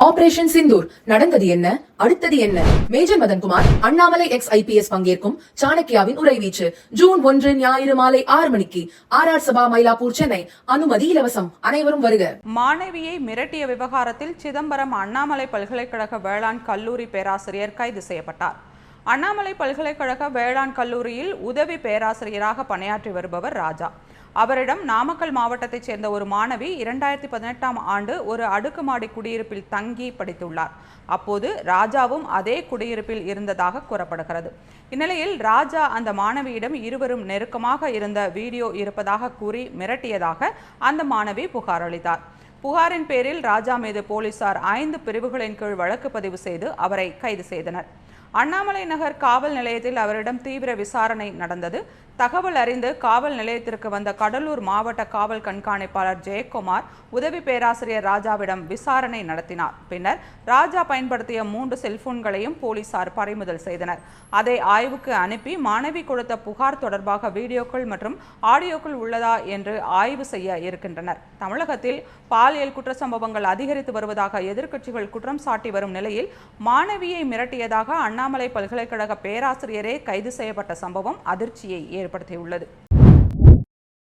Operation Sindoor நடந்தது என்ன, அடுத்தது என்ன? Major Madhankumar Annamalai ex IPS பங்கேற்கும் சாணக்கியாவின் உரைவீச்சு ஜூன் 1 ஞாயிறு மாலை 6 மணிக்கு RR சபா மயிலாப்பூர் சென்னை. அனுமதி இலவசம், அனைவரும் வருக. மாணவியை மிரட்டிய விவகாரத்தில் சிதம்பரம் அண்ணாமலை பல்கலைக்கழக வேளாண் கல்லூரி பேராசிரியர் கைது செய்யப்பட்டார். அண்ணாமலை பல்கலைக்கழக வேளாண் கல்லூரியில் உதவி பேராசிரியராக பணியாற்றி வருபவர் ராஜா. அவரிடம் நாமக்கல் மாவட்டத்தைச் சேர்ந்த ஒரு மாணவி 2018ஆம் ஆண்டு ஒரு அடுக்குமாடி குடியிருப்பில் தங்கி படித்துள்ளார். அப்போது ராஜாவும் அதே குடியிருப்பில் இருந்ததாக கூறப்படுகிறது. இந்நிலையில் ராஜா அந்த மாணவியிடம் இருவரும் நெருக்கமாக இருந்த வீடியோ இருப்பதாக கூறி மிரட்டியதாக அந்த மாணவி புகார் அளித்தார். புகாரின் பேரில் ராஜா மீது போலீசார் 5 பிரிவுகளின் கீழ் வழக்கு பதிவு செய்து அவரை கைது செய்தனர். அண்ணாமலை நகர் காவல் நிலையத்தில் அவரிடம் தீவிர விசாரணை நடந்தது. தகவல் அறிந்து காவல் நிலையத்திற்கு வந்த கடலூர் மாவட்ட காவல் கண்காணிப்பாளர் ஜெயக்குமார் உதவி பேராசிரியர் ராஜாவிடம் விசாரணை நடத்தினார். பின்னர் ராஜா பயன்படுத்திய 3 செல்போன்களையும் போலீசார் பறிமுதல் செய்தனர். அதை ஆய்வுக்கு அனுப்பி மாணவி கொடுத்த புகார் தொடர்பாக வீடியோக்கள் மற்றும் ஆடியோக்கள் உள்ளதா என்று ஆய்வு செய்ய இருக்கின்றனர். தமிழகத்தில் பாலியல் குற்ற சம்பவங்கள் அதிகரித்து வருவதாக எதிர்க்கட்சிகள் குற்றம் சாட்டி வரும் நிலையில் மாணவியை மிரட்டியதாக அண்ணாமலை பல்கலைக்கழக பேராசிரியரே கைது செய்யப்பட்ட சம்பவம் அதிர்ச்சியை ஏற்படுத்தியுள்ளது.